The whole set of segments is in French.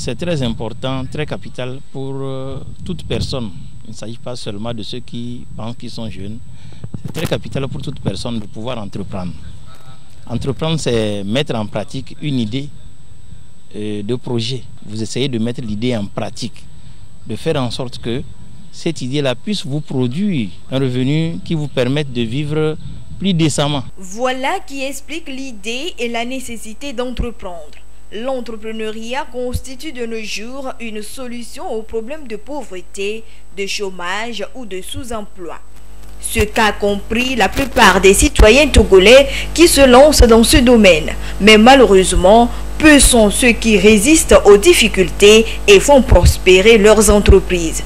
c'est très important, très capital pour toute personne. Il ne s'agit pas seulement de ceux qui pensent qu'ils sont jeunes. C'est très capital pour toute personne de pouvoir entreprendre. Entreprendre, c'est mettre en pratique une idée de projet. Vous essayez de mettre l'idée en pratique, de faire en sorte que cette idée-là puisse vous produire un revenu qui vous permette de vivre plus décemment. Voilà qui explique l'idée et la nécessité d'entreprendre. L'entrepreneuriat constitue de nos jours une solution aux problèmes de pauvreté, de chômage ou de sous-emploi. Ce qu'a compris la plupart des citoyens togolais qui se lancent dans ce domaine. Mais malheureusement, peu sont ceux qui résistent aux difficultés et font prospérer leurs entreprises.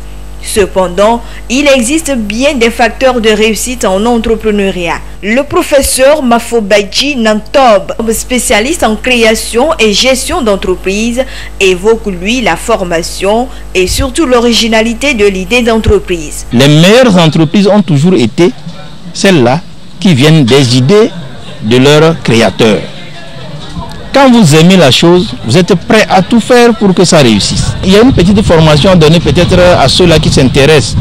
Cependant, il existe bien des facteurs de réussite en entrepreneuriat. Le professeur Mafobaji Nantob, spécialiste en création et gestion d'entreprise, évoque lui la formation et surtout l'originalité de l'idée d'entreprise. Les meilleures entreprises ont toujours été celles-là qui viennent des idées de leurs créateurs. Quand vous aimez la chose, vous êtes prêt à tout faire pour que ça réussisse. Il y a une petite formation à donner peut-être à ceux-là qui s'intéressent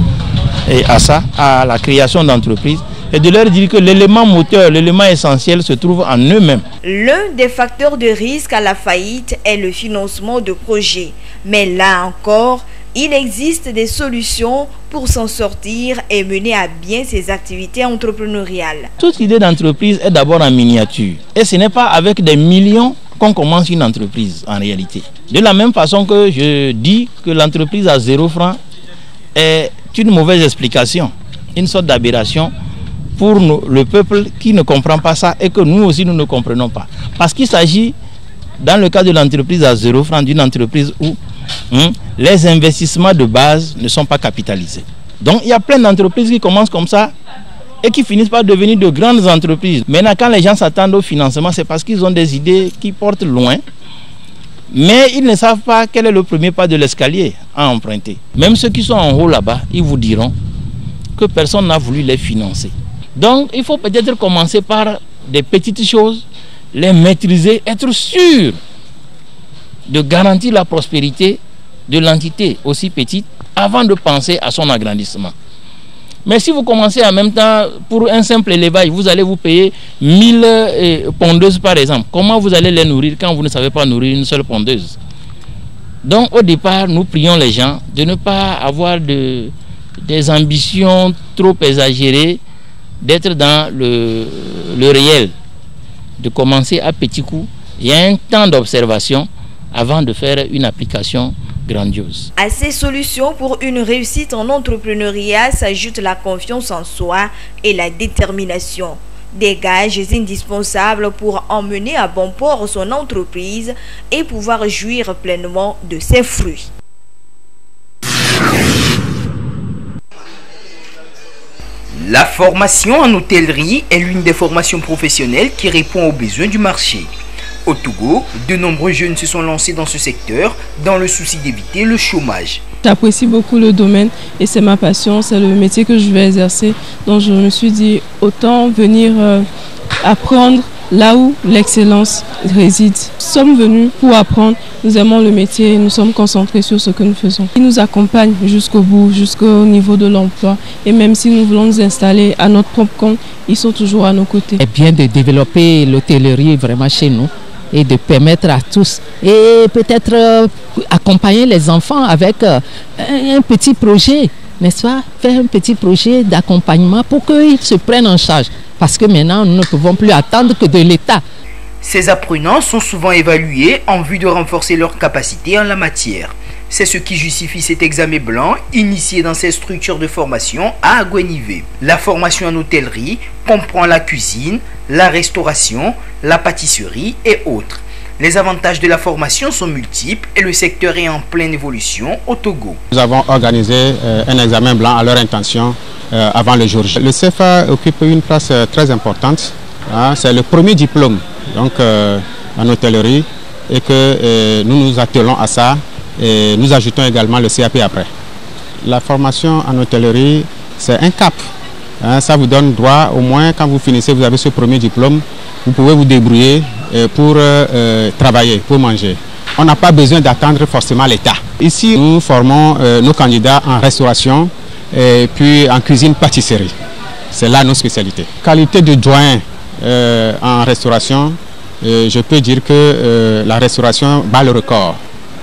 à ça, à la création d'entreprises, et de leur dire que l'élément moteur, l'élément essentiel se trouve en eux-mêmes. L'un des facteurs de risque à la faillite est le financement de projets. Mais là encore, il existe des solutions pour s'en sortir et mener à bien ses activités entrepreneuriales. Toute idée d'entreprise est d'abord en miniature. Et ce n'est pas avec des millions qu'on commence une entreprise en réalité. De la même façon que je dis que l'entreprise à 0 francs est une mauvaise explication, une sorte d'aberration pour le peuple qui ne comprend pas ça et que nous aussi nous ne comprenons pas. Parce qu'il s'agit, dans le cas de l'entreprise à 0 francs, d'une entreprise où les investissements de base ne sont pas capitalisés. Donc il y a plein d'entreprises qui commencent comme ça et qui finissent par devenir de grandes entreprises. Maintenant, quand les gens s'attendent au financement, c'est parce qu'ils ont des idées qui portent loin, mais ils ne savent pas quel est le premier pas de l'escalier à emprunter. Même ceux qui sont en haut là-bas, ils vous diront que personne n'a voulu les financer. Donc, il faut peut-être commencer par des petites choses, les maîtriser, être sûr de garantir la prospérité de l'entité aussi petite avant de penser à son agrandissement. Mais si vous commencez en même temps, pour un simple élevage, vous allez vous payer 1000 pondeuses par exemple. Comment vous allez les nourrir quand vous ne savez pas nourrir une seule pondeuse? Donc au départ, nous prions les gens de ne pas avoir des ambitions trop exagérées, d'être dans le réel, de commencer à petits coups. Il y a un temps d'observation avant de faire une application grandiose. À ces solutions pour une réussite en entrepreneuriat s'ajoute la confiance en soi et la détermination. Des gages indispensables pour emmener à bon port son entreprise et pouvoir jouir pleinement de ses fruits. La formation en hôtellerie est l'une des formations professionnelles qui répond aux besoins du marché. Au Togo, de nombreux jeunes se sont lancés dans ce secteur dans le souci d'éviter le chômage. J'apprécie beaucoup le domaine et c'est ma passion, c'est le métier que je vais exercer. Donc je me suis dit autant venir apprendre là où l'excellence réside. Nous sommes venus pour apprendre, nous aimons le métier, nous sommes concentrés sur ce que nous faisons. Ils nous accompagnent jusqu'au bout, jusqu'au niveau de l'emploi. Et même si nous voulons nous installer à notre propre compte, ils sont toujours à nos côtés. C'est bien de développer l'hôtellerie vraiment chez nous et de permettre à tous et peut-être accompagner les enfants avec un petit projet, n'est-ce pas? Faire un petit projet d'accompagnement pour qu'ils se prennent en charge. Parce que maintenant, nous ne pouvons plus attendre que de l'État. Ces apprenants sont souvent évalués en vue de renforcer leurs capacités en la matière. C'est ce qui justifie cet examen blanc initié dans ces structures de formation à Agouenivé. La formation en hôtellerie comprend la cuisine, la restauration, la pâtisserie et autres. Les avantages de la formation sont multiples et le secteur est en pleine évolution au Togo. Nous avons organisé un examen blanc à leur intention avant le jour J. Le CFA occupe une place très importante. C'est le premier diplôme donc, en hôtellerie et que nous nous attelons à ça et nous ajoutons également le CAP après. La formation en hôtellerie, c'est un cap. Ça vous donne droit, au moins quand vous finissez, vous avez ce premier diplôme, vous pouvez vous débrouiller pour travailler, pour manger. on n'a pas besoin d'attendre forcément l'État. Ici, nous formons nos candidats en restauration et puis en cuisine-pâtisserie. C'est là nos spécialités. Qualité de doyen en restauration, je peux dire que la restauration bat le record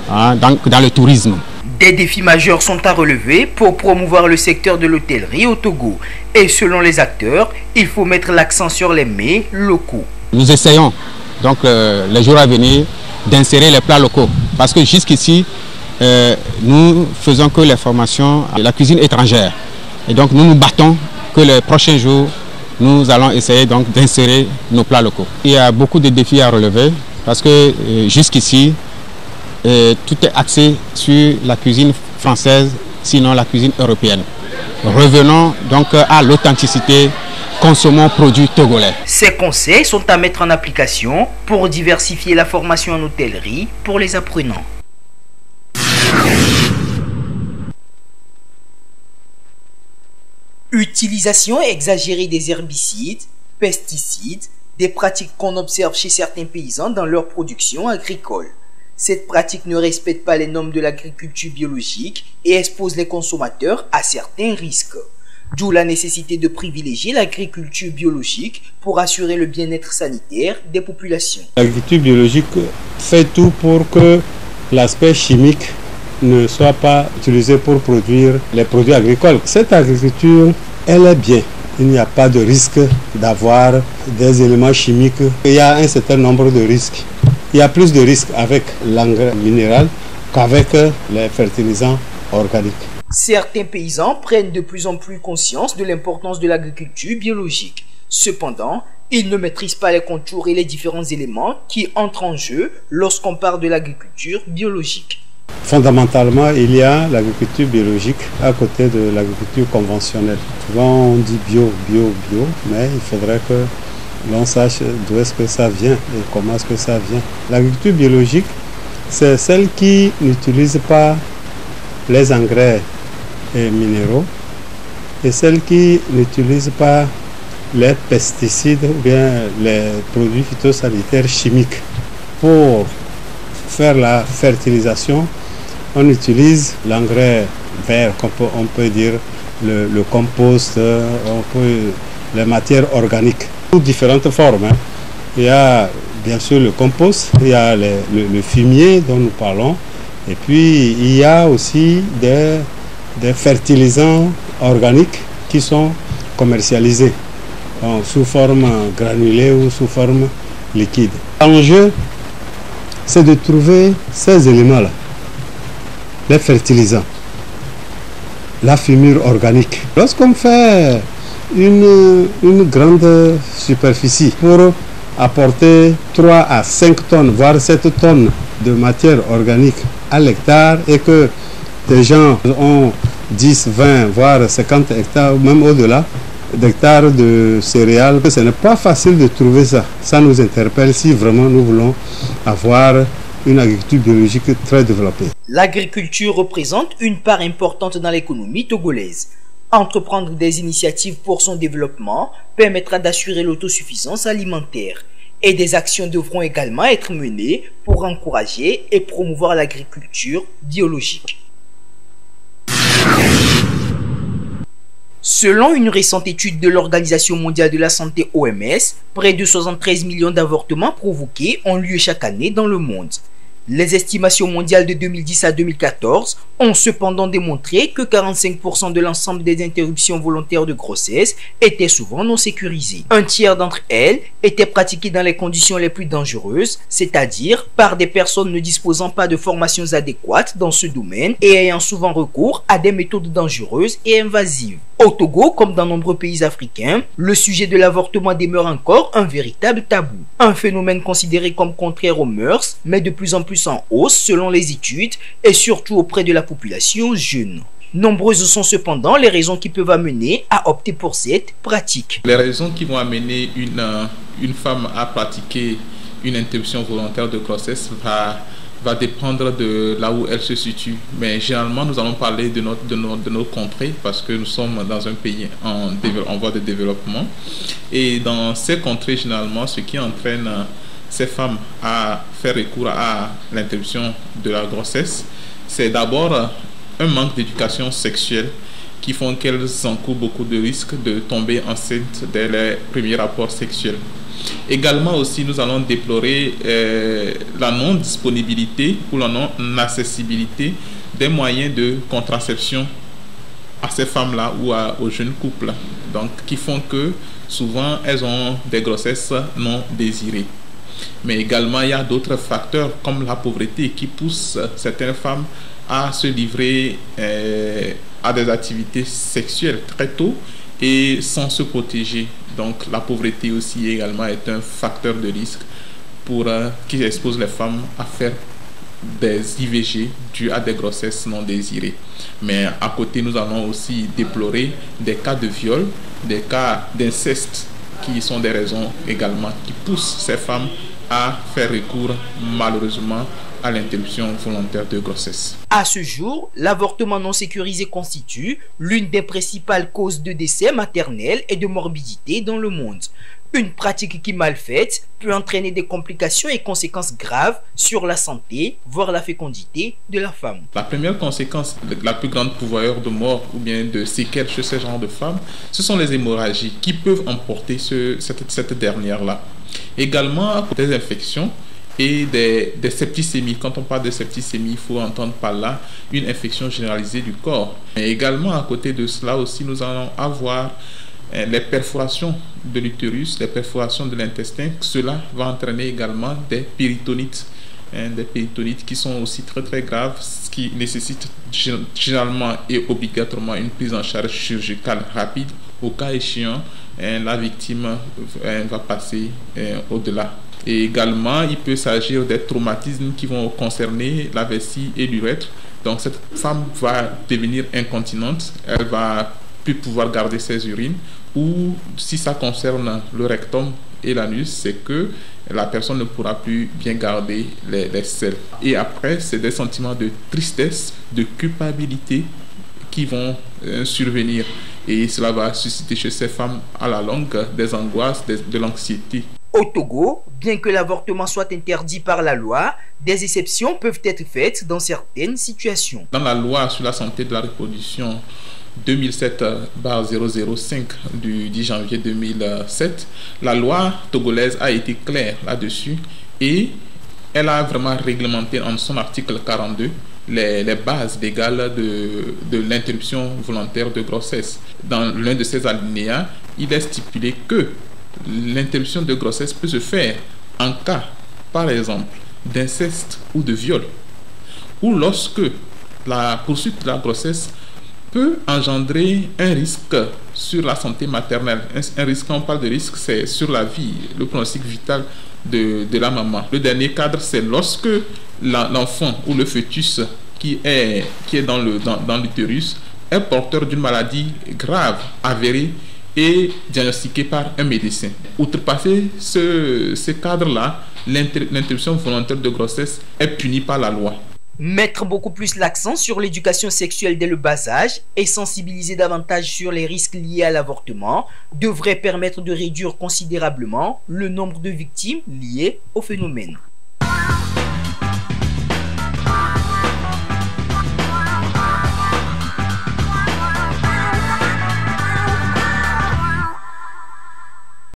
dans le tourisme. Des défis majeurs sont à relever pour promouvoir le secteur de l'hôtellerie au Togo. Et selon les acteurs, il faut mettre l'accent sur les mets locaux. Nous essayons donc les jours à venir d'insérer les plats locaux. Parce que jusqu'ici, nous faisons que les formations à la cuisine étrangère. Et donc nous nous battons que les prochains jours, nous allons essayer donc d'insérer nos plats locaux. Il y a beaucoup de défis à relever parce que jusqu'ici, tout est axé sur la cuisine française, sinon la cuisine européenne. Revenons donc à l'authenticité, consommons produits togolais. Ces conseils sont à mettre en application pour diversifier la formation en hôtellerie pour les apprenants. Utilisation exagérée des herbicides, pesticides, des pratiques qu'on observe chez certains paysans dans leur production agricole. Cette pratique ne respecte pas les normes de l'agriculture biologique et expose les consommateurs à certains risques. D'où la nécessité de privilégier l'agriculture biologique pour assurer le bien-être sanitaire des populations. L'agriculture biologique fait tout pour que l'aspect chimique ne soit pas utilisé pour produire les produits agricoles. Cette agriculture, elle est bien. Il n'y a pas de risque d'avoir des éléments chimiques. Il y a un certain nombre de risques. Il y a plus de risques avec l'engrais minéral qu'avec les fertilisants organiques. Certains paysans prennent de plus en plus conscience de l'importance de l'agriculture biologique. Cependant, ils ne maîtrisent pas les contours et les différents éléments qui entrent en jeu lorsqu'on parle de l'agriculture biologique. Fondamentalement, il y a l'agriculture biologique à côté de l'agriculture conventionnelle. Souvent on dit bio, mais il faudrait que l'on sache d'où est-ce que ça vient et comment est-ce que ça vient. L'agriculture biologique, c'est celle qui n'utilise pas les engrais minéraux et celle qui n'utilise pas les pesticides ou bien les produits phytosanitaires chimiques. Pour faire la fertilisation, on utilise l'engrais vert, on peut dire le compost, les matières organiques, toutes différentes formes. Il y a bien sûr le compost, il y a le fumier dont nous parlons, et puis il y a aussi des fertilisants organiques qui sont commercialisés sous forme granulée ou sous forme liquide. L'enjeu, c'est de trouver ces éléments-là, les fertilisants, la fumure organique. Lorsqu'on fait une grande superficie pour apporter 3 à 5 tonnes, voire 7 tonnes de matière organique à l'hectare et que des gens ont 10, 20, voire 50 hectares, même au-delà d'hectares de céréales, ce n'est pas facile de trouver ça. Ça nous interpelle si vraiment nous voulons avoir une agriculture biologique très développée. L'agriculture représente une part importante dans l'économie togolaise. Entreprendre des initiatives pour son développement permettra d'assurer l'autosuffisance alimentaire. Et des actions devront également être menées pour encourager et promouvoir l'agriculture biologique. Selon une récente étude de l'Organisation mondiale de la santé OMS, près de 73 millions d'avortements provoqués ont lieu chaque année dans le monde. Les estimations mondiales de 2010 à 2014 ont cependant démontré que 45% de l'ensemble des interruptions volontaires de grossesse étaient souvent non sécurisées. Un tiers d'entre elles étaient pratiquées dans les conditions les plus dangereuses, c'est-à-dire par des personnes ne disposant pas de formations adéquates dans ce domaine et ayant souvent recours à des méthodes dangereuses et invasives. Au Togo, comme dans nombreux pays africains, le sujet de l'avortement demeure encore un véritable tabou. Un phénomène considéré comme contraire aux mœurs, mais de plus en plus en hausse selon les études et surtout auprès de la population jeune. Nombreuses sont cependant les raisons qui peuvent amener à opter pour cette pratique. Les raisons qui vont amener une femme à pratiquer une interruption volontaire de grossesse va dépendre de là où elle se situe. Mais généralement, nous allons parler de notre contrée parce que nous sommes dans un pays en voie de développement. Et dans ces contrées, généralement, ce qui entraîne ces femmes à faire recours à l'interruption de la grossesse, c'est d'abord un manque d'éducation sexuelle qui font qu'elles encourent beaucoup de risques de tomber enceintes dès les premiers rapports sexuels. Également aussi, nous allons déplorer la non-disponibilité ou la non-accessibilité des moyens de contraception à ces femmes-là ou aux jeunes couples, donc qui font que souvent elles ont des grossesses non désirées. Mais également, il y a d'autres facteurs comme la pauvreté qui poussent certaines femmes à se livrer à des activités sexuelles très tôt et sans se protéger. Donc la pauvreté aussi également est un facteur de risque qui expose les femmes à faire des IVG dues à des grossesses non désirées. Mais à côté, nous allons aussi déplorer des cas de viol, des cas d'inceste qui sont des raisons également qui poussent ces femmes à faire recours malheureusement à l'interruption volontaire de grossesse. À ce jour, l'avortement non sécurisé constitue l'une des principales causes de décès maternels et de morbidité dans le monde. Une pratique qui, mal faite, peut entraîner des complications et conséquences graves sur la santé, voire la fécondité de la femme. La première conséquence, la plus grande pourvoyeur de mort ou bien de séquelles chez ce genre de femmes, ce sont les hémorragies qui peuvent emporter cette dernière-là. Également, des infections et des septicémies. Quand on parle de septicémie, il faut entendre par là une infection généralisée du corps. Et également, à côté de cela aussi, nous allons avoir les perforations de l'utérus, les perforations de l'intestin. Cela va entraîner également des péritonites. Des péritonites qui sont aussi très très graves, ce qui nécessite généralement et obligatoirement une prise en charge chirurgicale rapide. Au cas échéant, la victime va passer au-delà. Et également, il peut s'agir des traumatismes qui vont concerner la vessie et l'urètre. Donc cette femme va devenir incontinente, elle va plus pouvoir garder ses urines, ou si ça concerne le rectum et l'anus, c'est que la personne ne pourra plus bien garder les selles. Et après, c'est des sentiments de tristesse, de culpabilité qui vont survenir. Et cela va susciter chez ces femmes à la longue des angoisses, de l'anxiété. Au Togo, bien que l'avortement soit interdit par la loi, des exceptions peuvent être faites dans certaines situations. Dans la loi sur la santé de la reproduction 2007/005 du 10 janvier 2007, la loi togolaise a été claire là-dessus et elle a vraiment réglementé en son article 42 les bases légales de l'interruption volontaire de grossesse. Dans l'un de ces alinéas, il est stipulé que l'interruption de grossesse peut se faire en cas, par exemple, d'inceste ou de viol, ou lorsque la poursuite de la grossesse peut engendrer un risque sur la santé maternelle. Un risque, quand on parle de risque, c'est sur la vie, le pronostic vital de la maman. Le dernier cadre, c'est lorsque l'enfant ou le fœtus qui est dans l'utérus est porteur d'une maladie grave, avérée et diagnostiquée par un médecin. Outrepasser ce cadre-là, l'interruption volontaire de grossesse est punie par la loi. Mettre beaucoup plus l'accent sur l'éducation sexuelle dès le bas âge et sensibiliser davantage sur les risques liés à l'avortement devrait permettre de réduire considérablement le nombre de victimes liées au phénomène.